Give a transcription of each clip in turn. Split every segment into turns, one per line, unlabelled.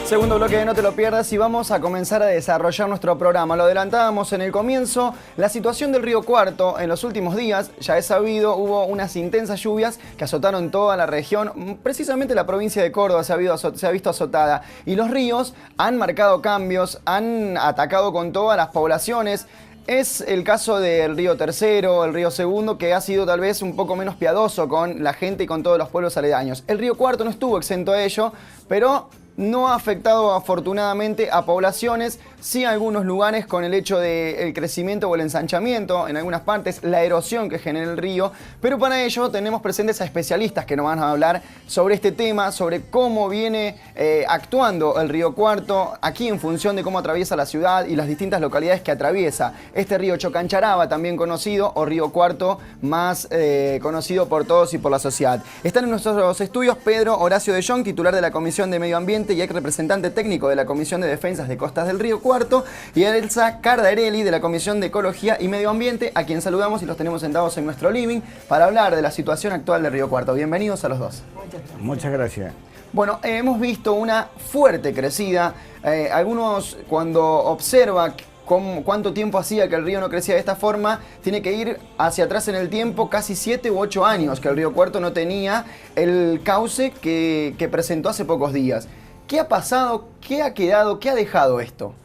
Segundo bloque de No Te Lo Pierdas y vamos a comenzar a desarrollar nuestro programa. Lo adelantábamos en el comienzo, la situación del río Cuarto en los últimos días, ya es sabido, hubo unas intensas lluvias que azotaron toda la región, precisamente la provincia de Córdoba se ha visto azotada y los ríos han marcado cambios, han atacado con todas las poblaciones. Es el caso del río Tercero, el río Segundo, que ha sido tal vez un poco menos piadoso con la gente y con todos los pueblos aledaños. El río Cuarto no estuvo exento a ello, pero no ha afectado afortunadamente a poblaciones, sí a algunos lugares con el hecho del crecimiento o el ensanchamiento, en algunas partes la erosión que genera el río, pero para ello tenemos presentes a especialistas que nos van a hablar sobre este tema, sobre cómo viene actuando el río Cuarto, aquí en función de cómo atraviesa la ciudad y las distintas localidades que atraviesa. Este río Chocancharaba, también conocido, o río Cuarto, más conocido por todos y por la sociedad. Están en nuestros estudios Pedro Horacio de Jong, titular de la Comisión de Medio Ambiente y ex representante técnico de la Comisión de Defensas de Costas del Río Cuarto, y Elsa Cardarelli de la Comisión de Ecología y Medio Ambiente, a quien saludamos y los tenemos sentados en nuestro living para hablar de la situación actual del Río Cuarto. Bienvenidos a los dos.
Muchas gracias.
Bueno, hemos visto una fuerte crecida. Algunos, cuando observan cuánto tiempo hacía que el río no crecía de esta forma, tiene que ir hacia atrás en el tiempo, casi 7 u 8 años que el río Cuarto no tenía el cauce que presentó hace pocos días. ¿Qué ha pasado? ¿Qué ha quedado? ¿Qué ha dejado esto?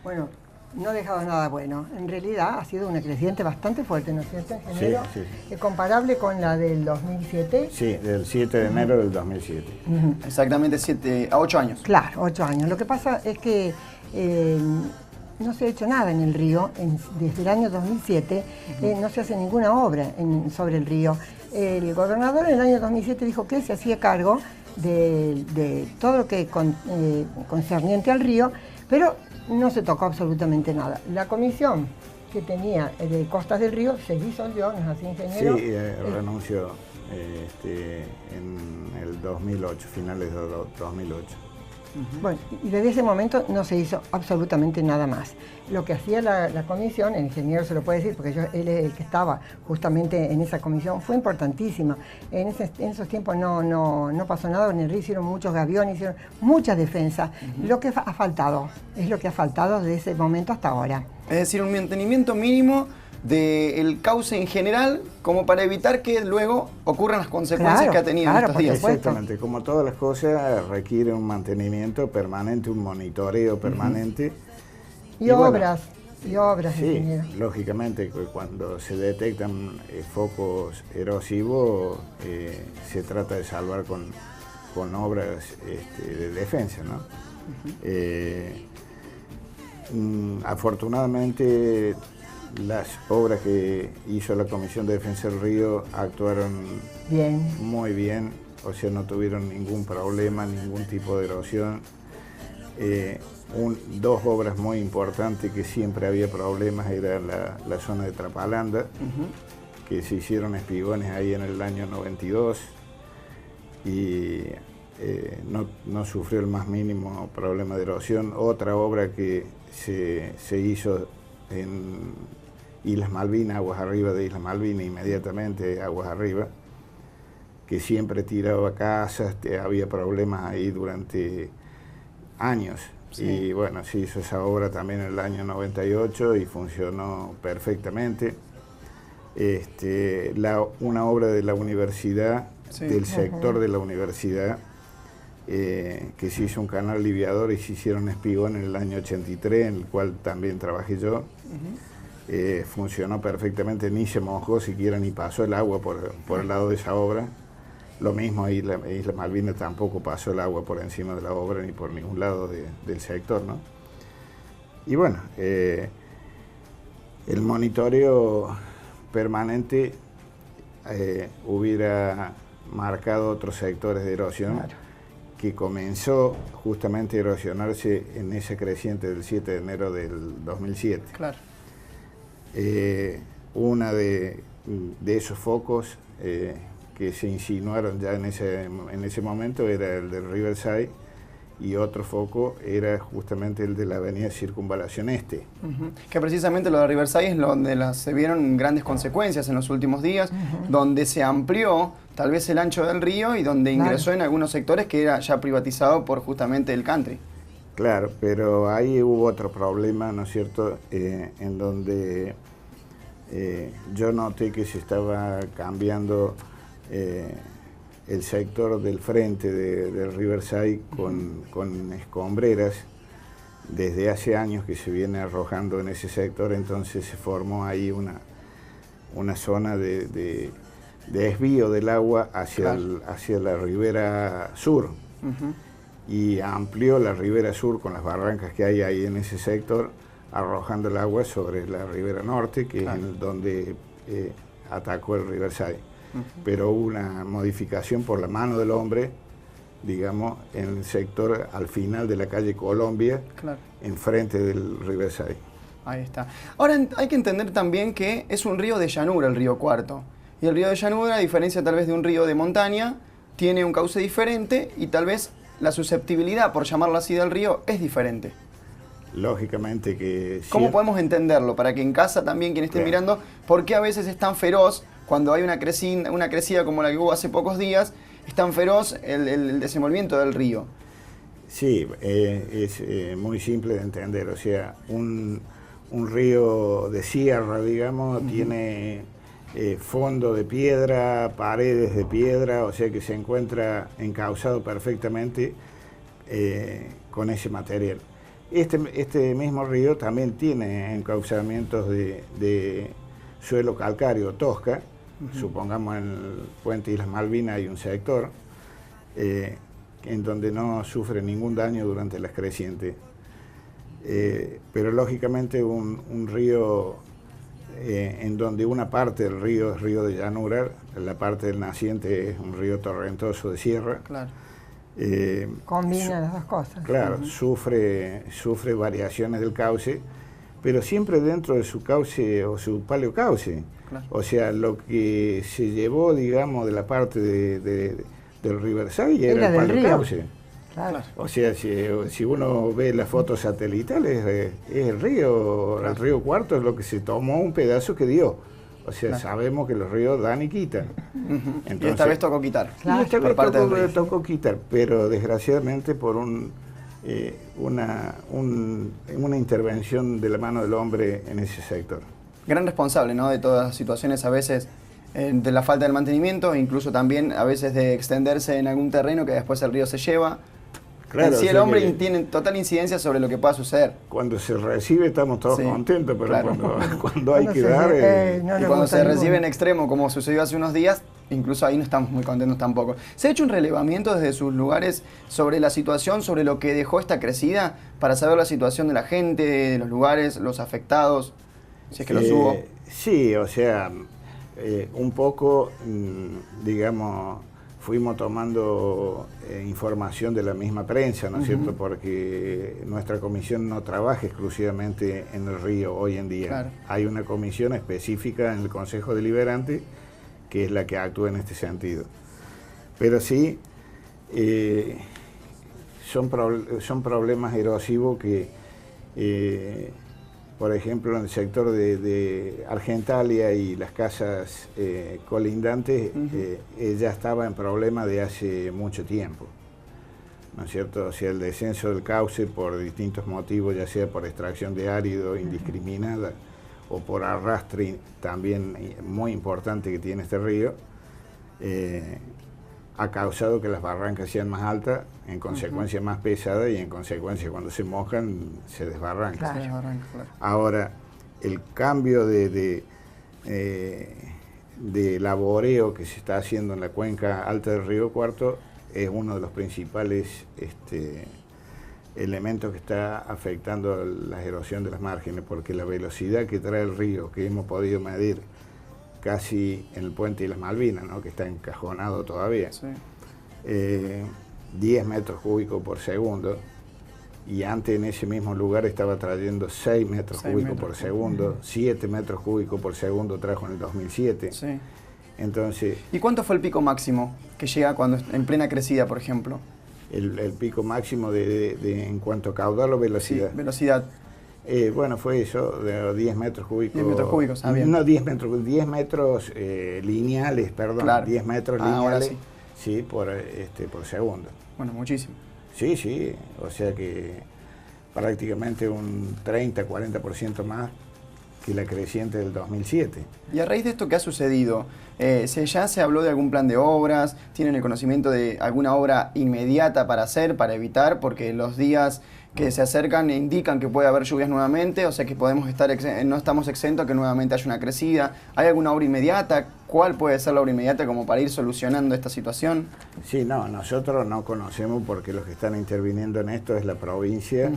Bueno, no ha dejado nada bueno. En realidad ha sido una creciente bastante fuerte, ¿no es cierto? En enero, sí. Comparable con la del 2007.
Sí, del 7 de enero del 2007.
Exactamente 7 a 8 años.
Claro, 8 años. Lo que pasa es que no se ha hecho nada en el río. Desde el año 2007 no se hace ninguna obra sobre el río. El gobernador en el año 2007 dijo que él se hacía cargo de todo lo que concerniente al río, pero no se tocó absolutamente nada. La comisión que tenía de Costas del Río se disolvió, ¿no es así, ingeniero?
Sí, renunció en el 2008, finales de 2008.
Bueno, y desde ese momento no se hizo absolutamente nada más. Lo que hacía la comisión, el ingeniero se lo puede decir, porque él es el que estaba justamente en esa comisión, fue importantísima. En esos tiempos no pasó nada, en el río hicieron muchos gaviones, hicieron muchas defensas. Lo que ha faltado, es lo que ha faltado desde ese momento hasta ahora.
Es decir, un mantenimiento mínimo del cauce en general, como para evitar que luego ocurran las consecuencias que ha tenido en estos días.
Exactamente, como todas las cosas requiere un mantenimiento permanente, un monitoreo permanente.
Y obras,
sí, ingeniero. Lógicamente, cuando se detectan focos erosivos, se trata de salvar con obras de defensa, ¿no? Afortunadamente, las obras que hizo la Comisión de Defensa del Río actuaron muy bien, o sea, no tuvieron ningún problema, ningún tipo de erosión. Dos obras muy importantes que siempre había problemas era la zona de Trapalanda, que se hicieron espigones ahí en el año 92 y no sufrió el más mínimo problema de erosión. Otra obra que se hizo en Islas Malvinas, aguas arriba de Islas Malvinas, inmediatamente aguas arriba, que siempre tiraba casas, había problemas ahí durante años. Sí. Y bueno, se hizo esa obra también en el año 98 y funcionó perfectamente. Una obra de la universidad, del sector de la universidad, que se hizo un canal liviador y se hicieron espigones en el año 83, en el cual también trabajé yo. Funcionó perfectamente, ni se mojó siquiera, ni pasó el agua por el lado de esa obra. Lo mismo Isla Malvinas, tampoco pasó el agua por encima de la obra ni por ningún lado del sector, ¿no? Y bueno, el monitoreo permanente hubiera marcado otros sectores de erosión, que comenzó justamente a erosionarse en ese creciente del 7 de enero del 2007.
Claro.
Una de esos focos que se insinuaron ya en ese momento era el del Riverside, y otro foco era justamente el de la avenida Circunvalación Este.
Que precisamente lo de Riverside es donde se vieron grandes consecuencias en los últimos días, donde se amplió tal vez el ancho del río y donde ingresó en algunos sectores que era ya privatizado por justamente el country.
Claro, pero ahí hubo otro problema, ¿no es cierto?, en donde yo noté que se estaba cambiando el sector del frente del Riverside con escombreras. Desde hace años que se viene arrojando en ese sector, entonces se formó ahí una zona de desvío del agua hacia, hacia la ribera sur. Y amplió la ribera sur con las barrancas que hay ahí en ese sector, arrojando el agua sobre la ribera norte, que es donde atacó el Riverside. Pero hubo una modificación por la mano del hombre, digamos, en el sector al final de la calle Colombia, enfrente del Riverside.
Ahí está. Ahora hay que entender también que es un río de llanura el río Cuarto. Y el río de llanura, a diferencia tal vez de un río de montaña, tiene un cauce diferente y tal vez la susceptibilidad, por llamarlo así, del río es diferente.
Lógicamente que sí.
¿Cómo podemos entenderlo? Para que en casa también quien esté mirando, ¿por qué a veces es tan feroz cuando hay una crecida como la que hubo hace pocos días, es tan feroz el desenvolvimiento del río?
Sí, es muy simple de entender. O sea, un río de sierra, digamos, tiene fondo de piedra, paredes de piedra, o sea que se encuentra encauzado perfectamente con ese material. Este mismo río también tiene encauzamientos de suelo calcáreo tosca. Supongamos en el puente Islas Malvinas hay un sector en donde no sufre ningún daño durante las crecientes. Pero lógicamente un río en donde una parte del río es río de llanura, la parte del naciente es un río torrentoso de sierra.
Combina las dos cosas.
Claro, sufre variaciones del cauce, pero siempre dentro de su cauce o su paleocauce. O sea, lo que se llevó, digamos, de la parte del Riverside era el paleocauce. O sea, si uno ve las fotos satelitales, es el río Cuarto es lo que se tomó un pedazo que dio. O sea, sabemos que los ríos dan y quitan.
Entonces, y esta vez tocó quitar.
Y esta vez tocó quitar, pero desgraciadamente por una intervención de la mano del hombre en ese sector.
Gran responsable, ¿no?, de todas las situaciones a veces de la falta del mantenimiento, incluso también a veces de extenderse en algún terreno que después el río se lleva. Claro, sí, el hombre tiene total incidencia sobre lo que pueda suceder.
Cuando se recibe estamos todos contentos, pero cuando hay que dar...
y cuando se recibe en extremo, como sucedió hace unos días, incluso ahí no estamos muy contentos tampoco. ¿Se ha hecho un relevamiento desde sus lugares sobre la situación, sobre lo que dejó esta crecida, para saber la situación de la gente, de los lugares, los afectados, si es que los hubo?
Sí, o sea, un poco, digamos... Fuimos tomando información de la misma prensa, ¿no es cierto? Porque nuestra comisión no trabaja exclusivamente en el río hoy en día. Hay una comisión específica en el Consejo Deliberante que es la que actúa en este sentido. Pero sí, son problemas erosivos que, por ejemplo, en el sector de Argentalia y las casas colindantes, ya estaba en problema de hace mucho tiempo, ¿no es cierto? O sea, el descenso del cauce por distintos motivos, ya sea por extracción de árido indiscriminada o por arrastre también muy importante que tiene este río, ha causado que las barrancas sean más altas, en consecuencia más pesadas y en consecuencia cuando se mojan se desbarrancan. Ahora, el cambio de laboreo que se está haciendo en la cuenca alta del río Cuarto es uno de los principales elementos que está afectando la erosión de las márgenes, porque la velocidad que trae el río, que hemos podido medir casi en el puente de las Malvinas, ¿no?, que está encajonado todavía, 10 metros cúbicos por segundo, y antes en ese mismo lugar estaba trayendo 6 metros cúbicos por segundo, 7 metros cúbicos por segundo trajo en el 2007. Entonces,
¿y cuánto fue el pico máximo que llega cuando en plena crecida, por ejemplo?
El pico máximo en cuanto a caudal o velocidad.
Sí, velocidad.
Bueno, fue eso, de 10 metros cúbicos.
10 metros cúbicos, bien.
No 10 metros lineales, perdón, 10 metros lineales, sí, por segundo.
Bueno, muchísimo.
Sí, o sea que prácticamente un 30-40% más que la creciente del 2007.
Y a raíz de esto que ha sucedido, ¿ya se habló de algún plan de obras? ¿Tienen el conocimiento de alguna obra inmediata para hacer, para evitar? Porque los días que se acercan indican que puede haber lluvias nuevamente, o sea que podemos estar no estamos exentos a que nuevamente haya una crecida. ¿Hay alguna obra inmediata? ¿Cuál puede ser la obra inmediata como para ir solucionando esta situación?
Sí, no, nosotros no conocemos porque los que están interviniendo en esto es la provincia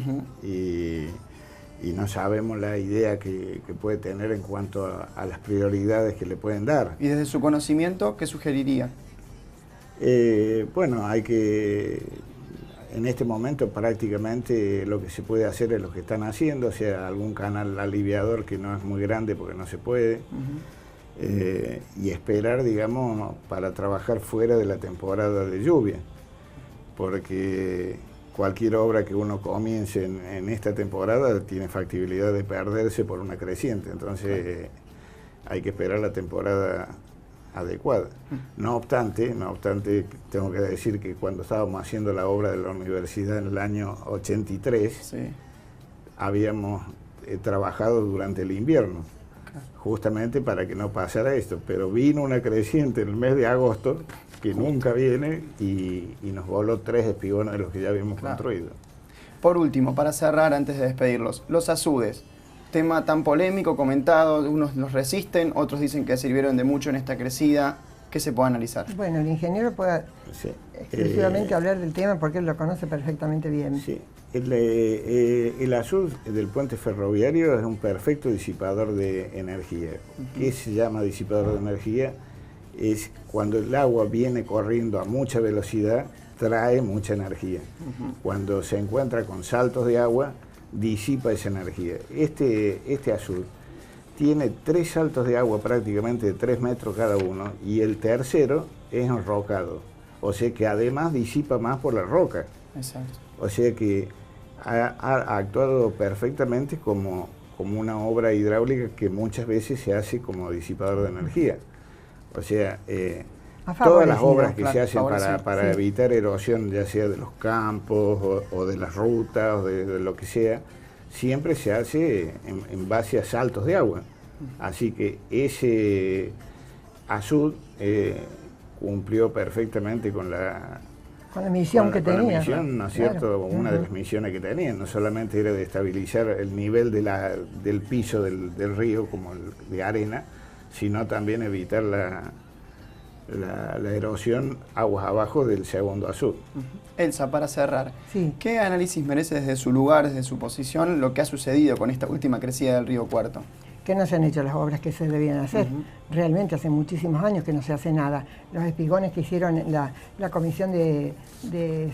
y no sabemos la idea que puede tener en cuanto a las prioridades que le pueden dar.
Y desde su conocimiento, ¿qué sugeriría?
Bueno, hay que, en este momento prácticamente lo que se puede hacer es lo que están haciendo, o sea, algún canal aliviador que no es muy grande porque no se puede, y esperar, digamos, para trabajar fuera de la temporada de lluvia, porque cualquier obra que uno comience en esta temporada tiene factibilidad de perderse por una creciente, entonces hay que esperar la temporada adecuada. No obstante, tengo que decir que cuando estábamos haciendo la obra de la universidad en el año 83, habíamos trabajado durante el invierno, justamente para que no pasara esto, pero vino una creciente en el mes de agosto, que nunca viene, y nos voló 3 espigones de los que ya habíamos construido.
Por último, para cerrar antes de despedirlos, los azudes, tema tan polémico, comentado, unos los resisten, otros dicen que sirvieron de mucho en esta crecida. ¿Qué se puede analizar?
Bueno, el ingeniero puede exclusivamente hablar del tema porque él lo conoce perfectamente bien.
Sí. El azud del puente ferroviario es un perfecto disipador de energía. ¿Qué se llama disipador de energía? Es cuando el agua viene corriendo a mucha velocidad, trae mucha energía. Cuando se encuentra con saltos de agua, disipa esa energía. Este azud tiene 3 saltos de agua prácticamente de 3 metros cada uno, y el tercero es enrocado, o sea que además disipa más por la roca.
Exacto.
O sea que ha actuado perfectamente como una obra hidráulica que muchas veces se hace como disipador de energía. O sea, todas las obras que se hacen para evitar erosión, ya sea de los campos o de las rutas o de lo que sea, siempre se hace en base a saltos de agua. Así que ese azud cumplió perfectamente con la
misión que tenía.
Con la misión, ¿no es cierto? Una de las misiones que tenía, no solamente era de estabilizar el nivel del piso del río como de arena, sino también evitar la erosión aguas abajo del segundo azud.
Elsa, para cerrar, ¿qué análisis merece desde su lugar, desde su posición, lo que ha sucedido con esta última crecida del río Cuarto?
Que no se han hecho las obras que se debían hacer. Realmente hace muchísimos años que no se hace nada. Los espigones que hicieron la comisión de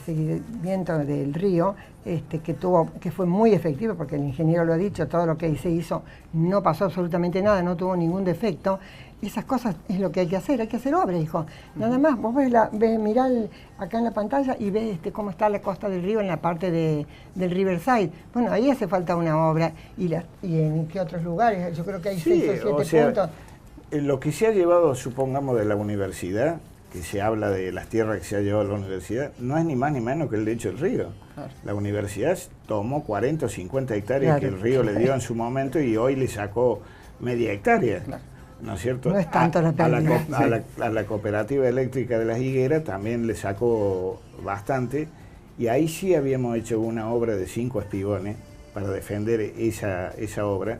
seguimiento del río, que fue muy efectivo, porque el ingeniero lo ha dicho, todo lo que se hizo no pasó absolutamente nada, no tuvo ningún defecto. Esas cosas es lo que hay que hacer obra, hijo. Nada más, vos mirá acá en la pantalla y ves cómo está la costa del río en la parte del Riverside. Bueno, ahí hace falta una obra. ¿Y en qué otros lugares? Yo creo que hay 6 o 7 puntos.
Lo que se ha llevado, supongamos, de la universidad, que se habla de las tierras que se ha llevado a la universidad, no es ni más ni menos que el lecho del río. Claro. La universidad tomó 40 o 50 hectáreas que el río le dio en su momento y hoy le sacó media hectárea. Claro. ¿No es cierto?
No es tanto la pérdida.
A la cooperativa eléctrica de Las Higueras también le sacó bastante, y ahí sí habíamos hecho una obra de 5 espigones para defender esa obra,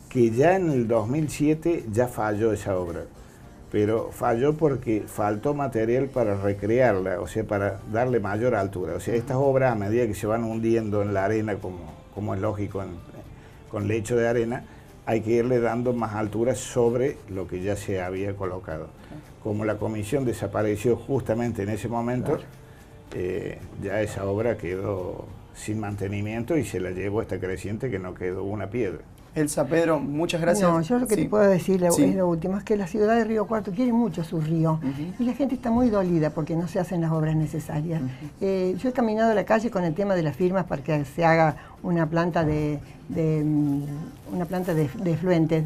que ya en el 2007 ya falló esa obra, pero falló porque faltó material para recrearla, o sea, para darle mayor altura. O sea, estas obras, a medida que se van hundiendo en la arena, como es lógico con lecho de arena, hay que irle dando más altura sobre lo que ya se había colocado. Como la comisión desapareció justamente en ese momento, ya esa obra quedó sin mantenimiento y se la llevó esta creciente que no quedó una piedra.
Elsa, Pedro, muchas gracias.
No, yo lo que te puedo decir es lo último, es que la ciudad de Río Cuarto quiere mucho su río, y la gente está muy dolida porque no se hacen las obras necesarias. Yo he caminado a la calle con el tema de las firmas para que se haga una planta de efluentes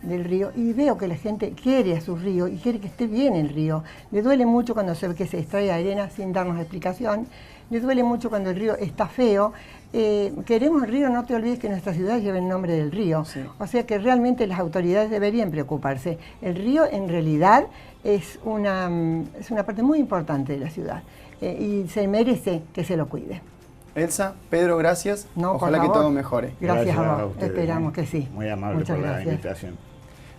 del río y veo que la gente quiere a su río y quiere que esté bien el río. Le duele mucho cuando se ve que se extrae arena sin darnos explicación, le duele mucho cuando el río está feo. Queremos el río, no te olvides que nuestra ciudad lleva el nombre del río. Sí. O sea que realmente las autoridades deberían preocuparse. El río en realidad es una parte muy importante de la ciudad y se merece que se lo cuide.
Elsa, Pedro, gracias.
No,
ojalá que todo mejore.
Gracias a vos. Esperamos que sí.
Muy amable por la invitación.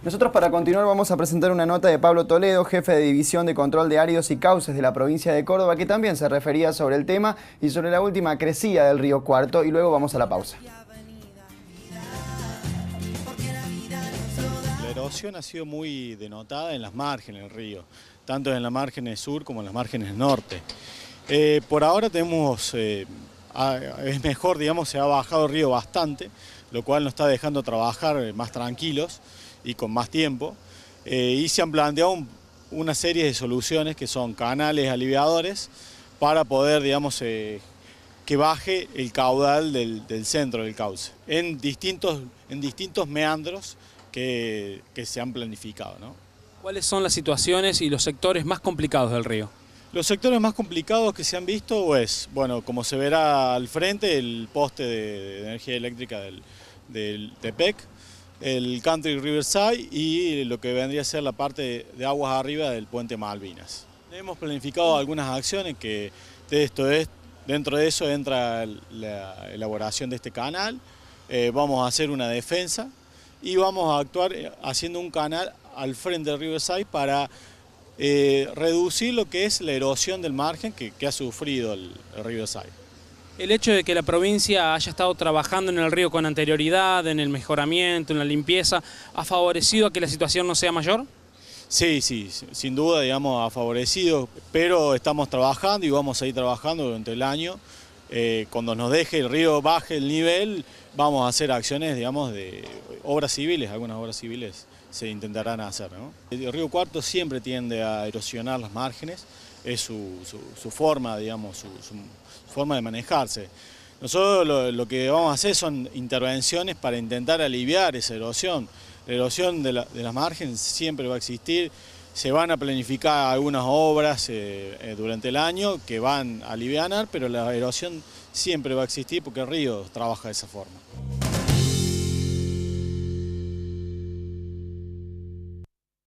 Nosotros para continuar vamos a presentar una nota de Pablo Toledo, jefe de División de Control de Áridos y Cauces de la provincia de Córdoba, que también se refería sobre el tema y sobre la última crecida del río Cuarto, y luego vamos a la pausa.
La erosión ha sido muy denotada en las márgenes del río, tanto en las márgenes sur como en las márgenes norte. Por ahora tenemos, es mejor, digamos, se ha bajado el río bastante, lo cual nos está dejando trabajar más tranquilos y con más tiempo, y se han planteado una serie de soluciones que son canales aliviadores para poder, digamos, que baje el caudal del centro del cauce en distintos meandros que se han planificado, ¿no?
¿Cuáles son las situaciones y los sectores más complicados del río?
Los sectores más complicados que se han visto es, bueno, como se verá al frente, el poste de energía eléctrica del TEPEC, el Country Riverside y lo que vendría a ser la parte de aguas arriba del puente Malvinas. Hemos planificado algunas acciones que dentro de eso entra la elaboración de este canal, vamos a hacer una defensa y vamos a actuar haciendo un canal al frente del Riverside para reducir lo que es la erosión del margen que ha sufrido el Riverside.
El hecho de que la provincia haya estado trabajando en el río con anterioridad, en el mejoramiento, en la limpieza, ¿ha favorecido a que la situación no sea mayor?
Sí, sin duda, digamos, ha favorecido, pero estamos trabajando y vamos a ir trabajando durante el año. Cuando nos deje el río, baje el nivel, vamos a hacer acciones, digamos, de obras civiles, algunas obras civiles se intentarán hacer, ¿no? El río Cuarto siempre tiende a erosionar las márgenes, es su forma, digamos, su forma de manejarse. Nosotros lo que vamos a hacer son intervenciones para intentar aliviar esa erosión. La erosión de las márgenes siempre va a existir, se van a planificar algunas obras durante el año que van a alivianar, pero la erosión siempre va a existir porque el río trabaja de esa forma.